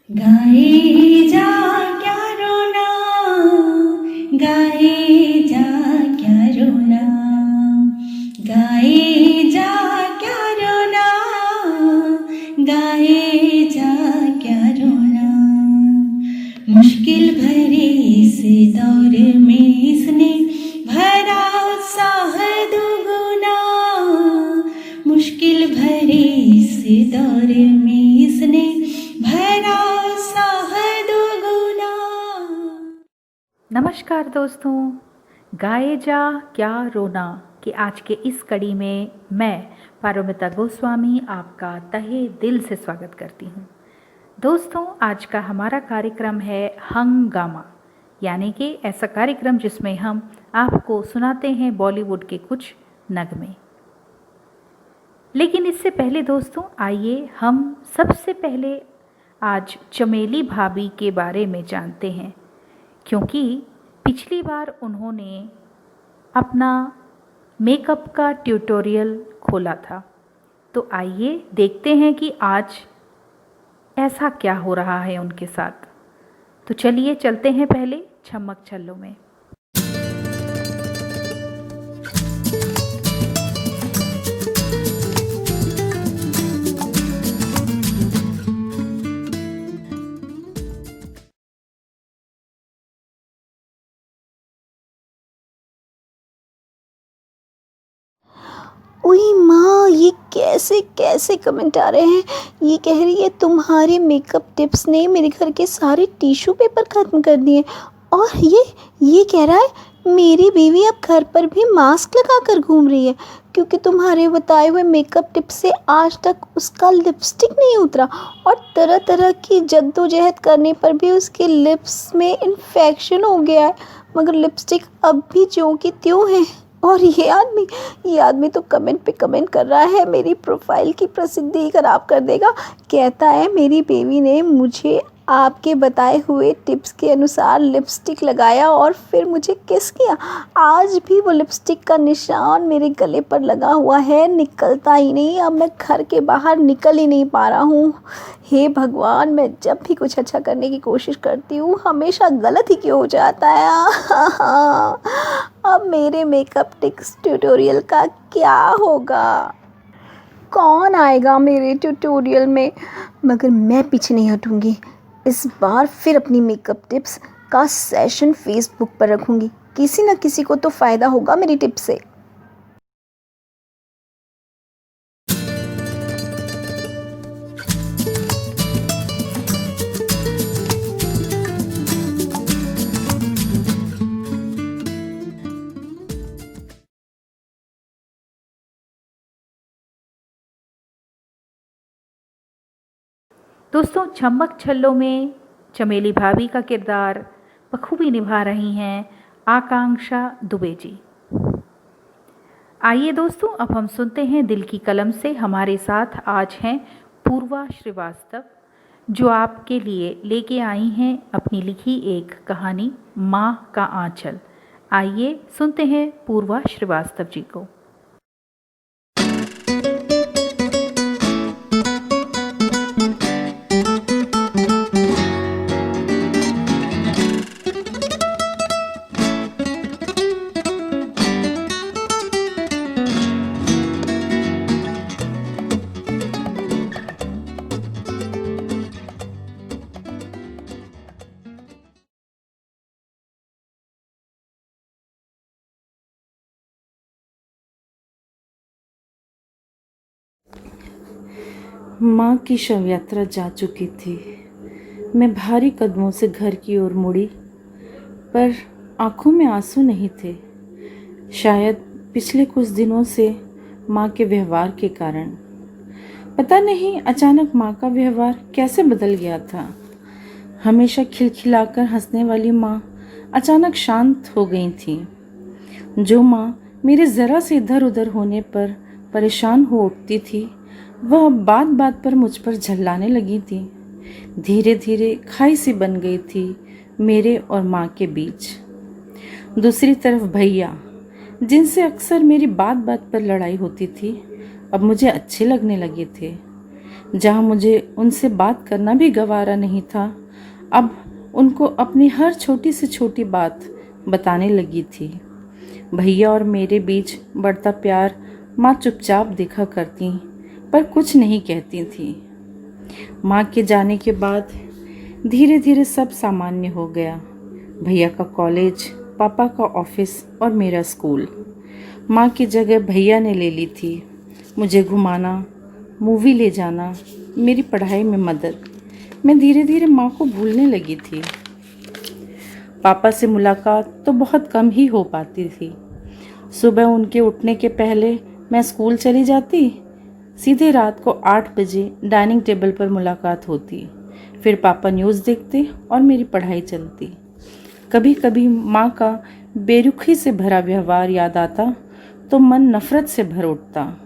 गाए जा क्या रोना, गाए जा क्या रोना, गाए जा क्या रोना, गाए जा क्या रोना। मुश्किल भरे इस दौर में इसने भरा उत्साह दुगुना, मुश्किल भरे इस दौर में इसने भरा उत्साह दुगुना। नमस्कार दोस्तों, गाए जा क्या रोना कि आज के इस कड़ी में मैं पारुमिता गोस्वामी आपका तहे दिल से स्वागत करती हूँ। दोस्तों, आज का हमारा कार्यक्रम है हंगामा, यानी कि ऐसा कार्यक्रम जिसमें हम आपको सुनाते हैं बॉलीवुड के कुछ नगमे। लेकिन इससे पहले दोस्तों, आइए हम सबसे पहले आज चमेली भाभी के बारे में जानते हैं, क्योंकि पिछली बार उन्होंने अपना मेकअप का ट्यूटोरियल खोला था। तो आइए देखते हैं कि आज ऐसा क्या हो रहा है उनके साथ। तो चलिए चलते हैं पहले छम्मक छल्लों में। ओए माँ, ये कैसे कैसे कमेंट आ रहे हैं। ये कह रही है तुम्हारे मेकअप टिप्स ने मेरे घर के सारे टिश्यू पेपर ख़त्म कर दिए। और ये कह रहा है मेरी बीवी अब घर पर भी मास्क लगा कर घूम रही है, क्योंकि तुम्हारे बताए हुए मेकअप टिप्स से आज तक उसका लिपस्टिक नहीं उतरा। और तरह तरह की जद्दोजहद करने पर भी उसके लिप्स में इन्फेक्शन हो गया है, मगर लिपस्टिक अब भी ज्यों की त्यों है। और ये आदमी तो कमेंट पे कमेंट कर रहा है, मेरी प्रोफाइल की प्रसिद्धि खराब कर देगा। कहता है मेरी बेबी ने मुझे आपके बताए हुए टिप्स के अनुसार लिपस्टिक लगाया और फिर मुझे किस किया। आज भी वो लिपस्टिक का निशान मेरे गले पर लगा हुआ है, निकलता ही नहीं। अब मैं घर के बाहर निकल ही नहीं पा रहा हूँ। हे भगवान, मैं जब भी कुछ अच्छा करने की कोशिश करती हूँ हमेशा गलत ही क्यों हो जाता है। अब मेरे मेकअप टिप्स ट्यूटोरियल का क्या होगा? कौन आएगा मेरे ट्यूटोरियल में? मगर मैं पीछे नहीं हटूंगी। इस बार फिर अपनी मेकअप टिप्स का सेशन फेसबुक पर रखूंगी। किसी न किसी को तो फ़ायदा होगा मेरी टिप्स से। दोस्तों, छम्मक छल्लों में चमेली भाभी का किरदार बखूबी निभा रही हैं आकांक्षा दुबे जी। आइए दोस्तों, अब हम सुनते हैं दिल की कलम से। हमारे साथ आज हैं पूर्वा श्रीवास्तव, जो आपके लिए लेके आई हैं अपनी लिखी एक कहानी माँ का आंचल। आइए सुनते हैं पूर्वा श्रीवास्तव जी को। माँ की शव यात्रा जा चुकी थी। मैं भारी कदमों से घर की ओर मुड़ी, पर आंखों में आंसू नहीं थे। शायद पिछले कुछ दिनों से माँ के व्यवहार के कारण। पता नहीं अचानक माँ का व्यवहार कैसे बदल गया था। हमेशा खिलखिलाकर हंसने वाली माँ अचानक शांत हो गई थी। जो माँ मेरे ज़रा से इधर उधर होने पर परेशान हो उठती थी, वह बात बात पर मुझ पर झल्लाने लगी थी। धीरे धीरे खाई सी बन गई थी मेरे और माँ के बीच। दूसरी तरफ भैया, जिनसे अक्सर मेरी बात बात पर लड़ाई होती थी, अब मुझे अच्छे लगने लगे थे। जहाँ मुझे उनसे बात करना भी गवारा नहीं था, अब उनको अपनी हर छोटी से छोटी बात बताने लगी थी। भैया और मेरे बीच बढ़ता प्यार माँ चुपचाप देखा करती, पर कुछ नहीं कहती थी। माँ के जाने के बाद धीरे धीरे सब सामान्य हो गया। भैया का कॉलेज, पापा का ऑफिस और मेरा स्कूल। माँ की जगह भैया ने ले ली थी। मुझे घुमाना, मूवी ले जाना, मेरी पढ़ाई में मदद। मैं धीरे धीरे माँ को भूलने लगी थी। पापा से मुलाकात तो बहुत कम ही हो पाती थी। सुबह उनके उठने के पहले मैं स्कूल चली जाती, सीधे रात को 8 बजे डाइनिंग टेबल पर मुलाकात होती। फिर पापा न्यूज़ देखते और मेरी पढ़ाई चलती। कभी कभी माँ का बेरुखी से भरा व्यवहार याद आता तो मन नफरत से भर उठता।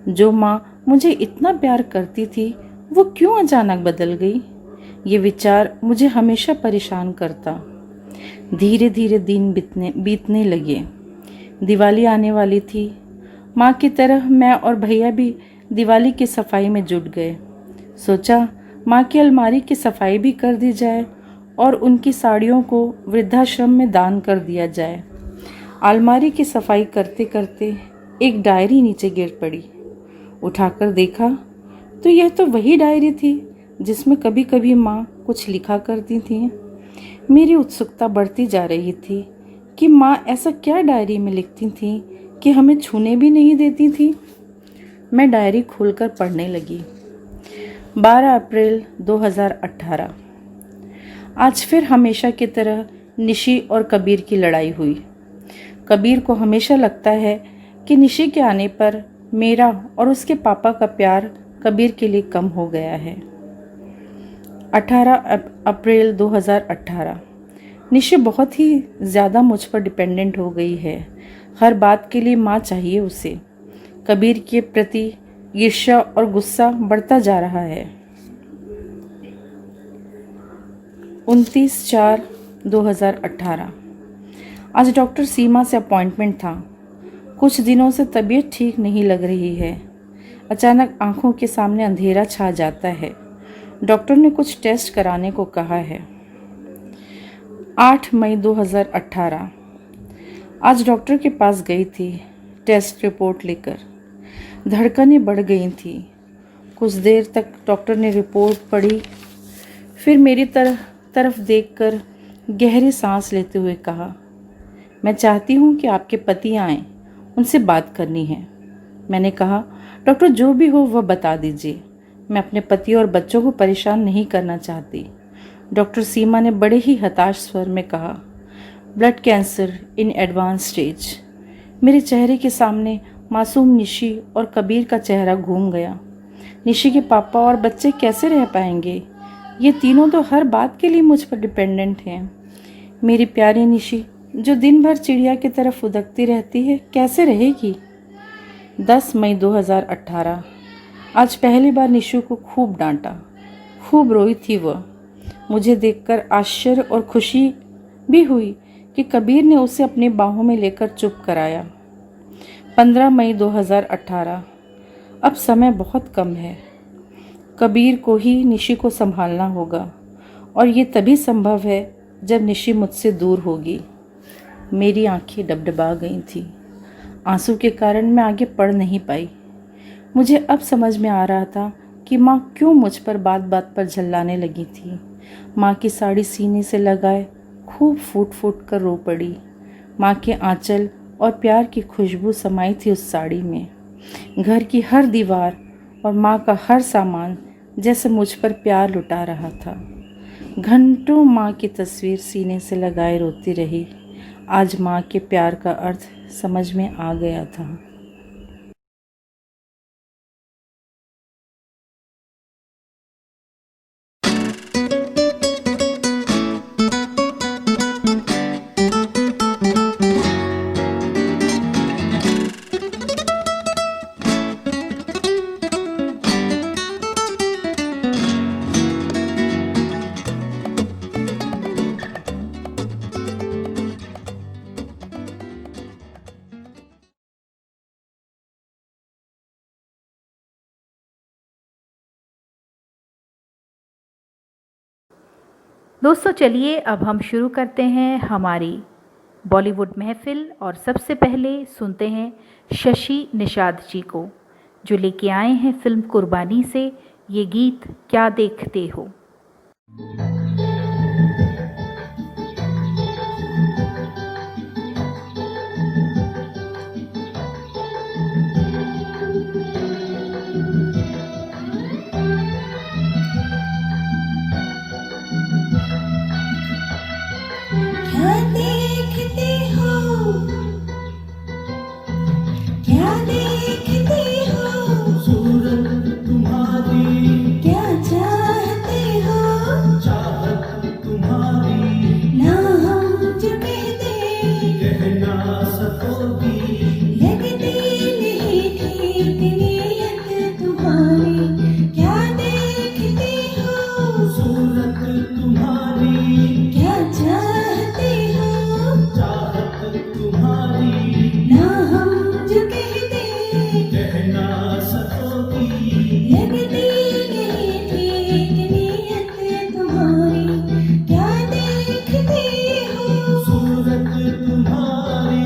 जो माँ मुझे इतना प्यार करती थी, वो क्यों अचानक बदल गई? ये विचार मुझे हमेशा परेशान करता। धीरे धीरे दिन बीतने लगे। दिवाली आने वाली थी। माँ की तरह मैं और भैया भी दिवाली की सफाई में जुट गए। सोचा माँ की अलमारी की सफाई भी कर दी जाए और उनकी साड़ियों को वृद्धाश्रम में दान कर दिया जाए। अलमारी की सफाई करते करते एक डायरी नीचे गिर पड़ी। उठाकर देखा तो यह तो वही डायरी थी जिसमें कभी कभी माँ कुछ लिखा करती थी। मेरी उत्सुकता बढ़ती जा रही थी कि माँ ऐसा क्या डायरी में लिखती थी कि हमें छूने भी नहीं देती थी। मैं डायरी खोलकर पढ़ने लगी। 12 अप्रैल 2018। आज फिर हमेशा की तरह निशी और कबीर की लड़ाई हुई। कबीर को हमेशा लगता है कि निशी के आने पर मेरा और उसके पापा का प्यार कबीर के लिए कम हो गया है। 18 अप्रैल 2018। निशी बहुत ही ज़्यादा मुझ पर डिपेंडेंट हो गई है। हर बात के लिए माँ चाहिए उसे। कबीर के प्रति ईर्ष्या और गुस्सा बढ़ता जा रहा है। 29/4/2018। आज डॉक्टर सीमा से अपॉइंटमेंट था। कुछ दिनों से तबीयत ठीक नहीं लग रही है। अचानक आंखों के सामने अंधेरा छा जाता है। डॉक्टर ने कुछ टेस्ट कराने को कहा है। 8 मई 2018। आज डॉक्टर के पास गई थी टेस्ट रिपोर्ट लेकर। धड़कनें बढ़ गई थी। कुछ देर तक डॉक्टर ने रिपोर्ट पढ़ी, फिर मेरी तरफ देखकर गहरी सांस लेते हुए कहा, मैं चाहती हूँ कि आपके पति आएं, उनसे बात करनी है। मैंने कहा, डॉक्टर जो भी हो वह बता दीजिए, मैं अपने पति और बच्चों को परेशान नहीं करना चाहती। डॉक्टर सीमा ने बड़े ही हताश स्वर में कहा, blood cancer in advance stage. मेरे चेहरे के सामने मासूम निशी और कबीर का चेहरा घूम गया। निशी के पापा और बच्चे कैसे रह पाएंगे? ये तीनों तो हर बात के लिए मुझ पर डिपेंडेंट हैं। मेरी प्यारी निशी जो दिन भर चिड़िया की तरफ उदकती रहती है, कैसे रहेगी? 10 मई 2018। आज पहली बार निशु को खूब डांटा। खूब रोई थी वह। मुझे देखकर आश्चर्य और खुशी भी हुई कि कबीर ने उसे अपनी बाहों में लेकर चुप कराया। 15 मई 2018। अब समय बहुत कम है। कबीर को ही निशी को संभालना होगा और ये तभी संभव है जब निशी मुझसे दूर होगी। मेरी आंखें डबडबा गई थी। आंसू के कारण मैं आगे पढ़ नहीं पाई। मुझे अब समझ में आ रहा था कि माँ क्यों मुझ पर बात बात पर झल्लाने लगी थी। माँ की साड़ी सीने से लगाए खूब फूट फूट कर रो पड़ी। माँ के आंचल और प्यार की खुशबू समाई थी उस साड़ी में। घर की हर दीवार और माँ का हर सामान जैसे मुझ पर प्यार लुटा रहा था। घंटों माँ की तस्वीर सीने से लगाए रोती रही। आज माँ के प्यार का अर्थ समझ में आ गया था। दोस्तों चलिए अब हम शुरू करते हैं हमारी बॉलीवुड महफिल और सबसे पहले सुनते हैं शशि निषाद जी को जो लेके आए हैं फिल्म कुर्बानी से ये गीत क्या देखते हो। क्या देखते हो, क्या देखते हो, सूरत तुम्हारी, क्या चाहते हो, चाहत तुम्हारी, ना हम जो कहते कह ना सकोगी, लगती नहीं ठीक नीयत तुम्हारी, क्या देखते हो, सूरत तुम्हारी, क्या चाहते हो, चाहत तुम्हारी, ना हम जो कहते कह ना सकोगी, लगती नहीं ठीक नीयत तुम्हारी, क्या देखते हो, सूरत तुम्हारी।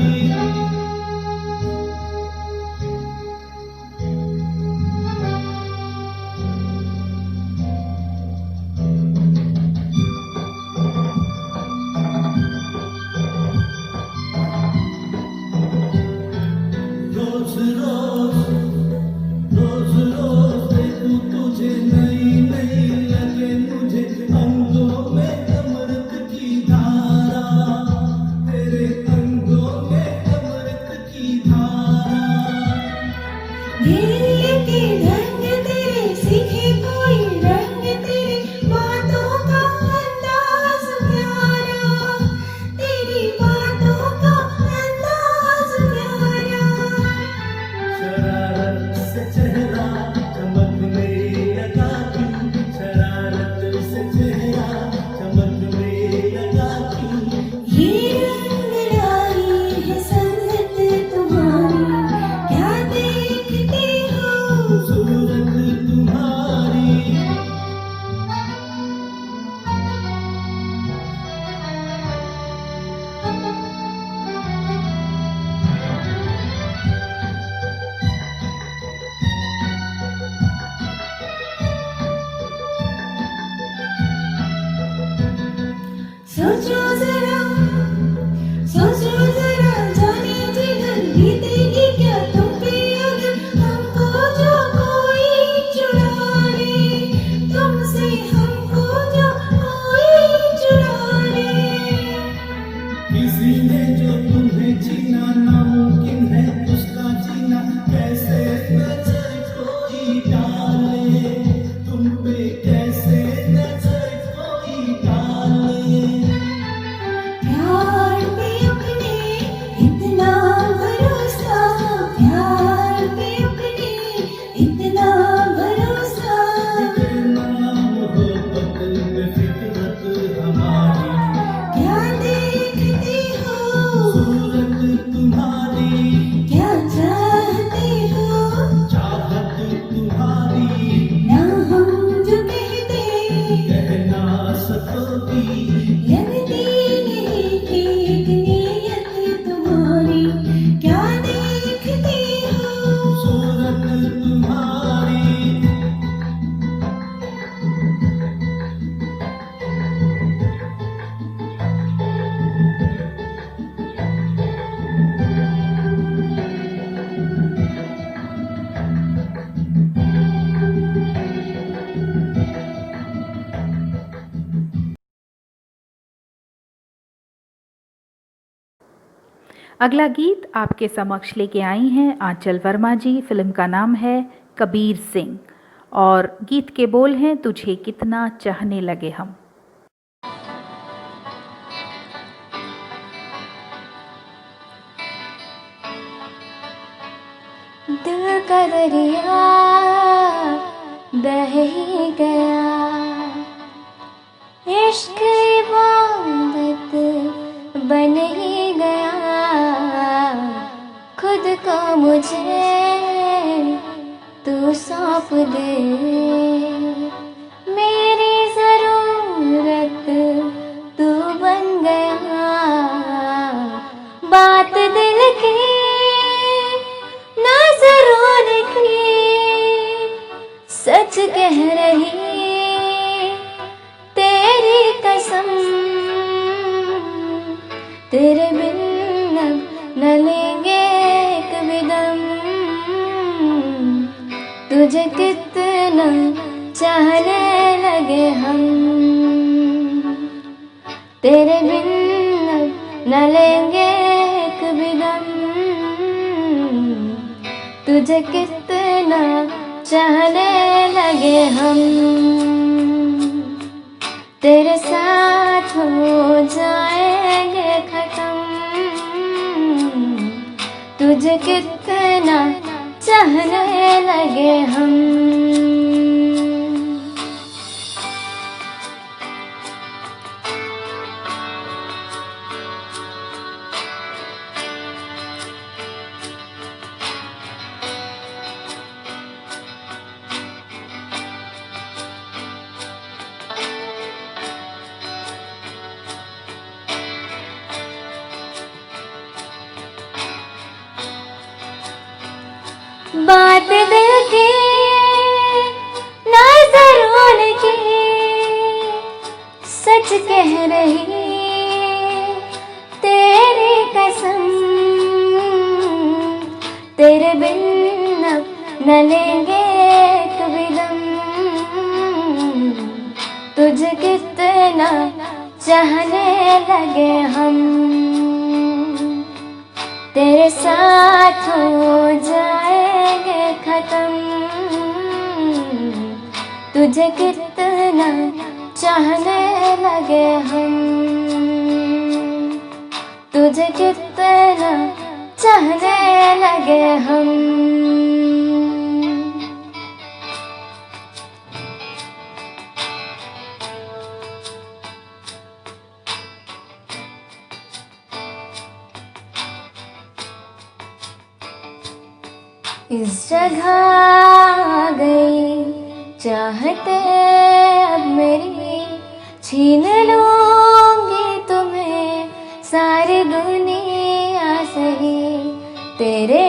रोज रोज रोज रोज देखूं तुझे, नई नई लगे मुझे, अंगों में अमृत की धारा, तेरे अंगों में अमृत की धारा, दिल के ढंग तेरे सीखे कोई रंग, तेरे बातों का अंदाज प्यारा, तेरी बातों का अंदाज प्यारा, शरारत से चेहरा चमकने लगा क्यों, शरारत से चेहरा चमकने लगा क्यों, ये रंग लाई है संगत तुम्हारी, क्या देखते हो, सूरत तुम्हारी। सोचो जरा, सोचो जरा, जाने जिधर बीतेगी क्या तुम पे अगर हमको जो कोई चुरा ले, तुमसे हमको जो कोई चुरा ले, किसी ने जो तुम्हें जीना नामुमकिन है उसका जीना कैसे नजर कोई डाले, तुम पे कैसे नजर कोई डाले, प्यार पे अपने इतना भरोसा, प्यार पे अपने इतना भरोसा, इतना मोहब्बत में फितरत हमारी, क्या देखते हो, सूरत तुम्हारी, क्या चाहते हो, चाहत तुम्हारी, ना हम जो कहते कह ना सकोगी, लगती नहीं ठीक नीयत तुम्हारी, क्या देखते हो, सूरत तुम्हारी। अगला गीत आपके समक्ष लेके आई हैं आंचल वर्मा जी। फिल्म का नाम है कबीर सिंह और गीत के बोल हैं तुझे कितना चाहने लगे हम। दिल का दरिया बह ही गया, इश्क इबादत बन ही गया, खुद को मुझे तू सौंप दे, मेरी ज़रूरत तुझे कितना चाहने लगे हम, तेरे बिन अब न लेंगे एक भी दम। तुझे कितना चाहने लगे हम, तेरे साथ हो जाएंगे खत्म। तुझे कितना चाहने लगे हम। बात दिल की नजरों की सच कह रही तेरी कसम, तेरे बिन अब न लेंगे कभी दम। तुझे कितना चाहने लगे हम, तेरे साथ हो जाएंगे खत्म। तुझे कितना चाहने लगे हम, तुझे कितना चाहने लगे हम। इस जगह आ गई चाहते अब मेरी, छीन लूंगी तुम्हें सारी दुनिया सही। तेरे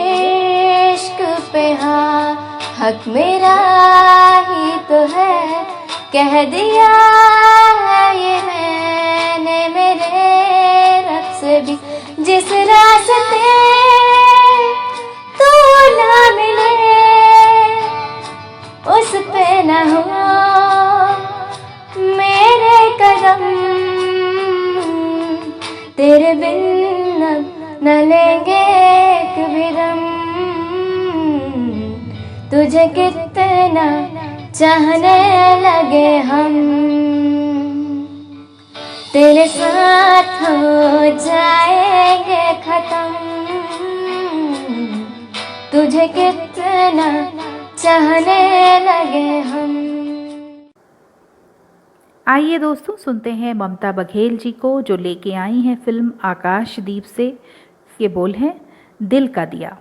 इश्क पे हाँ हक मेरा ही तो है, कह दिया है ये मैंने मेरे रब से भी। जिस रास्ते तू ना मिले उस पे न हो मेरे कदम, तेरे बिन अब न लेंगे एक भी दम। तुझे कितना चाहने लगे हम, तेरे साथ हो जाएंगे खत्म। तुझे कितना चाहने लगे हम। आइए दोस्तों सुनते हैं ममता बघेल जी को, जो लेके आई हैं फिल्म आकाशदीप से। ये बोल हैं दिल का दिया।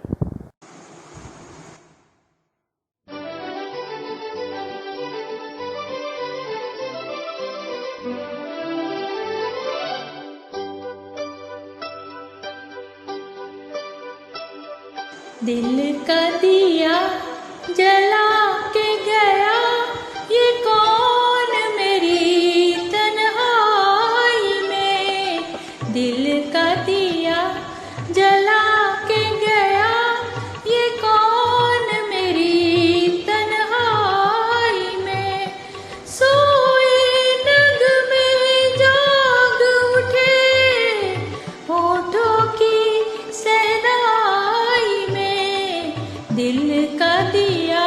दिल का दिया जला के गया, ये कौन मेरी तन्हाई में। दिल का दिया जला के गया, ये कौन मेरी तन्हाई में। सोए नगमे जाग उठे होठों की सहनाई में। दिल का दिया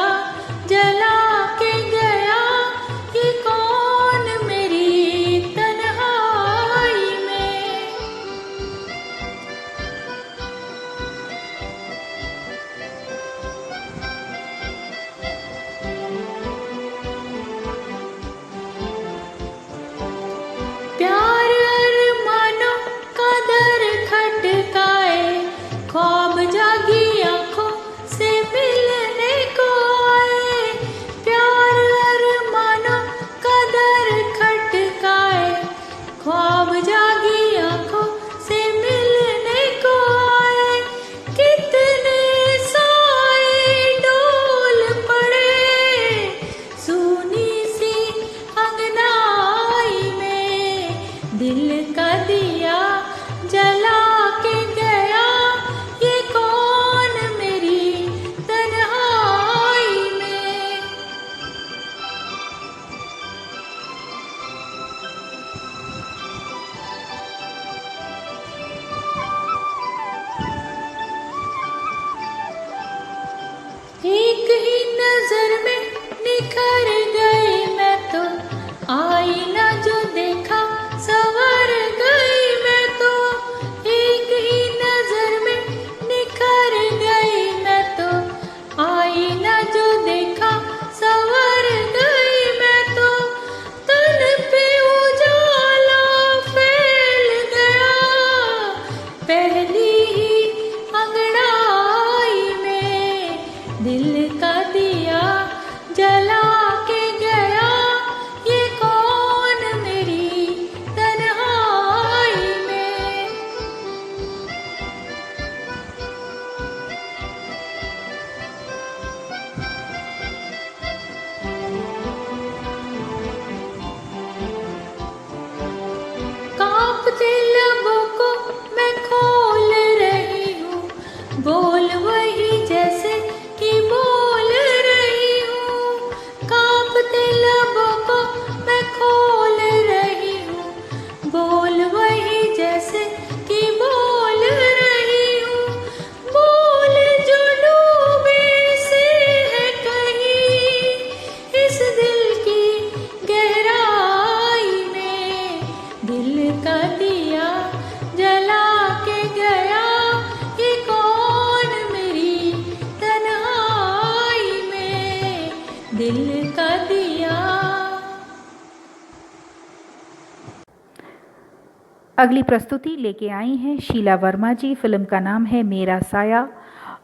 अगली प्रस्तुति लेके आई हैं शीला वर्मा जी। फिल्म का नाम है मेरा साया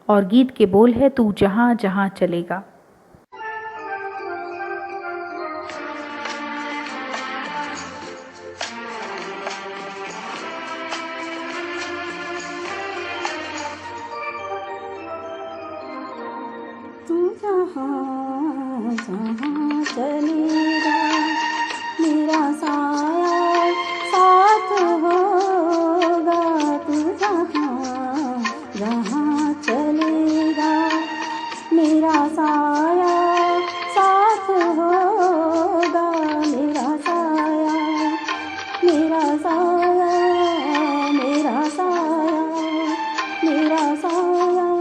और गीत के बोल है तू जहाँ जहाँ चलेगा। तू जहाँ जहाँ चलेगा मेरा साया साथ होगा। तू जहाँ जहाँ चलेगा मेरा साया साथ होगा। मेरा साया मेरा साया मेरा साया मेरा साया।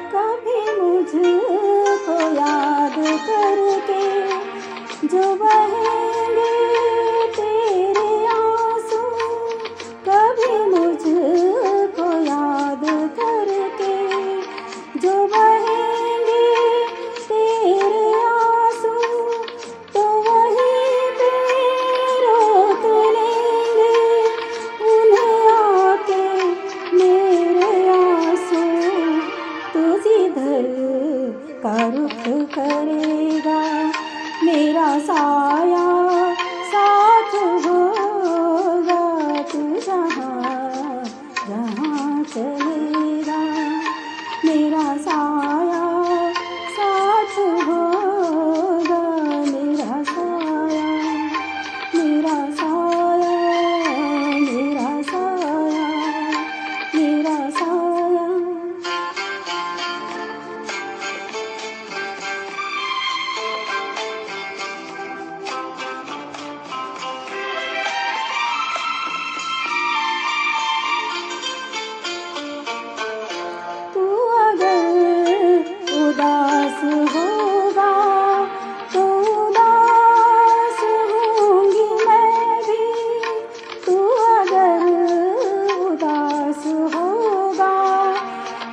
कभी मुझको याद करके जो बहेंगे तेरे आंसू। कभी मुझको याद करके जो बहेंगे तेरे आंसू तो वहीं पे रोक लेंगे उन्हें आके मेरे आंसू। तू जिधर का रुख करेगा मेरा साया साथ होगा। तू जहाँ जहाँ चलेगा मेरा साया साथ होगा। मेरा साया मेरा साया मेरा साया मेरा साया। तू अगर उदास होगा तो उदास होंगी मैं भी। तू अगर उदास होगा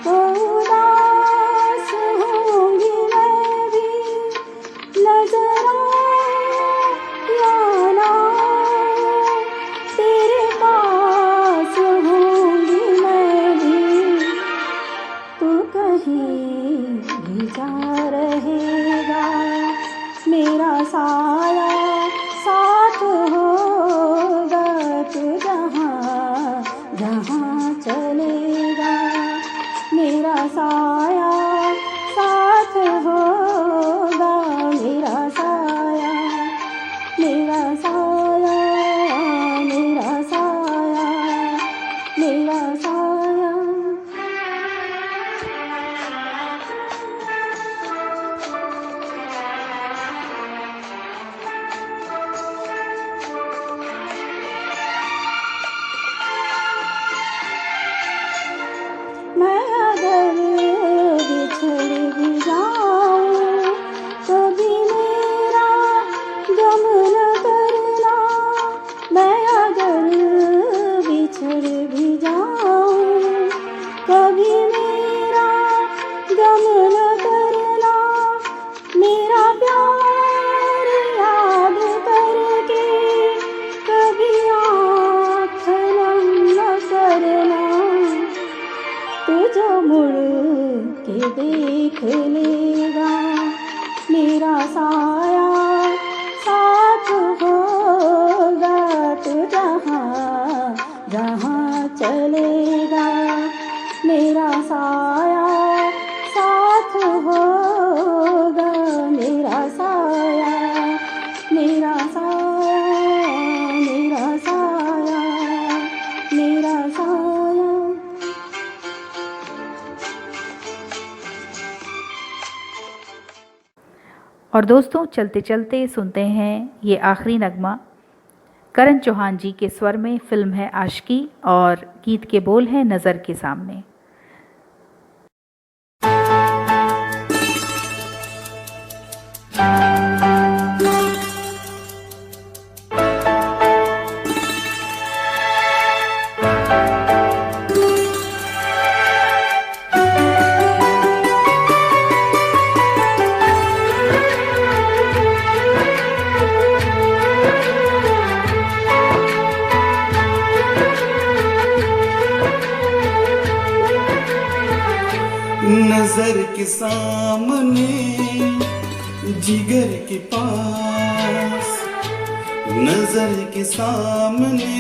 तो उदास होंगी मैं भी। नजर या ना तेरे पास होंगी मैं भी। तू कहीं भी जा रहेगा मेरा साया साथ होगा। तू जहाँ जहाँ चलेगा मेरा साया साथ होगा। मेरा साया मेरा साया मेरा साया मेरा साया। मैं अगर बिछड़ भी जाऊं कभी मेरा गम न करना। मैं अगर बिछड़ भी जाऊं कभी मेरा गम न करना। मेरा प्यार याद करके कभी आँख नम न करना। तू जो मुड़ के देख लेगा मेरा साया साथ होगा। तू जहाँ जहाँ चलेगा मेरा साया साथ होगा। मेरा साया मेरा साया मेरा साया मेरा साया। और दोस्तों चलते चलते सुनते हैं ये आखिरी नगमा करण चौहान जी के स्वर में। फिल्म है आशिकी और गीत के बोल हैं नज़र के सामने। नजर के सामने जिगर के पास, नजर के सामने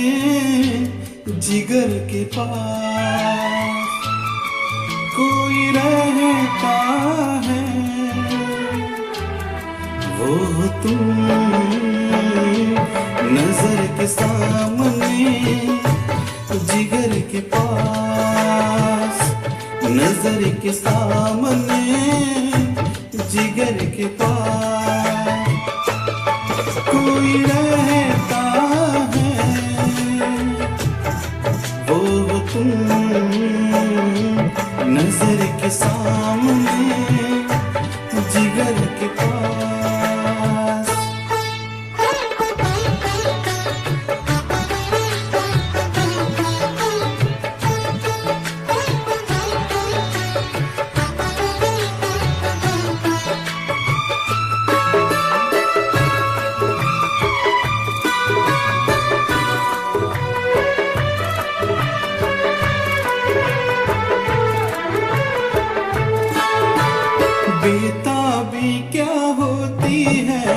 जिगर के पास कोई रहता है, वो तुम। नजर के सामने जिगर के पास, नजर के सामने जिगर के पास कोई रहता है, वो तुम। नजर के सामने जिगर के पास। बेताबी क्या होती है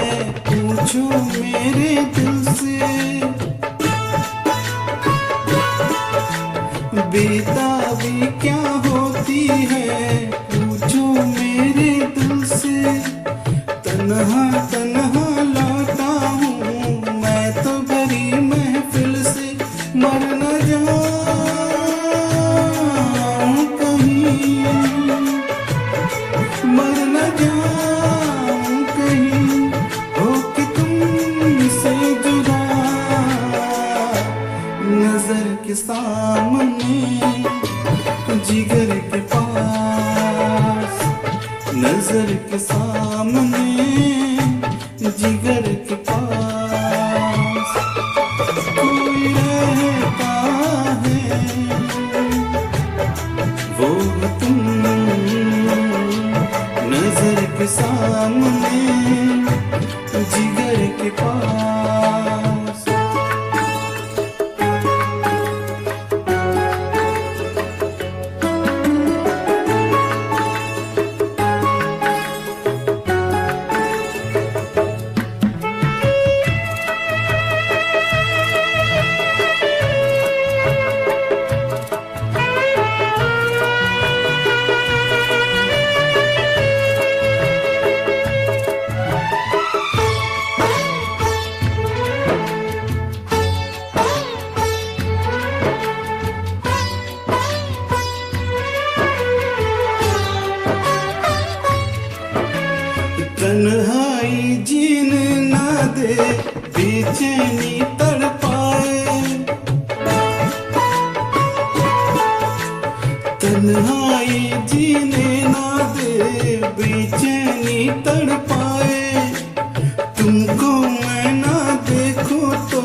पूछो मेरे दिल से, बेताबी क्या होती है पूछो मेरे दिल से। तन्हा तन्हा लौटा हूँ मैं तो भरी महफिल से, मर न जाऊं कहीं, मर न जाऊं कहीं होके तुमसे जुदा। नजर के सामने जिगर के पास, नजर के सामने जिगर के पास कोई रहता है, वो तुम। नजर के सामने जिगर के पास। तन्हाई जीने ना दे बेचैनी तड़पाए, तन्हाई जीने ना दे बेचैनी तड़पाए। तुमको मैं ना देखूं तो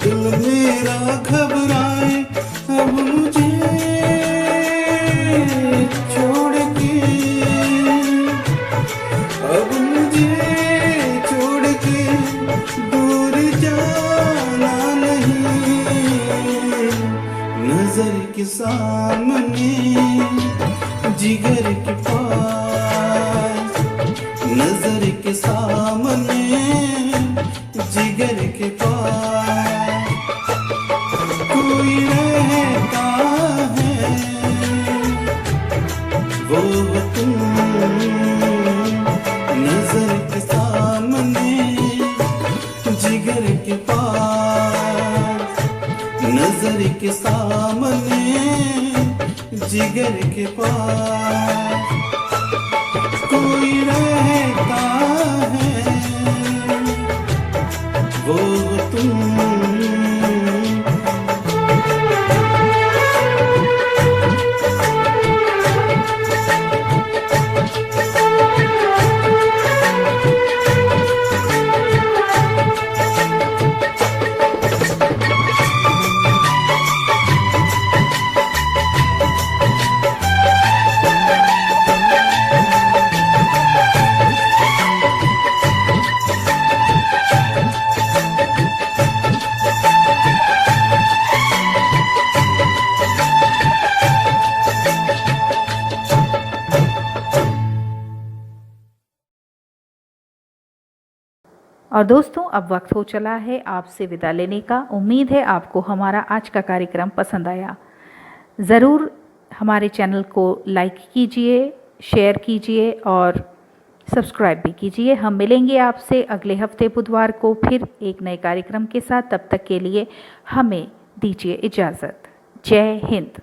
दिल मेरा घबराए। अब मुझे छोड़ के, अब मुझे छोड़ के दूर जाना नहीं। नजर के सामने जिगर के पास, नजर के सामने जिगर के पास कोई रहता है, वो तुम। नजर के सामने जिगर के पास, नजर के सामने जिगर के पास कोई रहता है, वो तुम। और दोस्तों अब वक्त हो चला है आपसे विदा लेने का। उम्मीद है आपको हमारा आज का कार्यक्रम पसंद आया। ज़रूर हमारे चैनल को लाइक कीजिए, शेयर कीजिए और सब्सक्राइब भी कीजिए। हम मिलेंगे आपसे अगले हफ्ते बुधवार को फिर एक नए कार्यक्रम के साथ। तब तक के लिए हमें दीजिए इजाज़त। जय हिंद।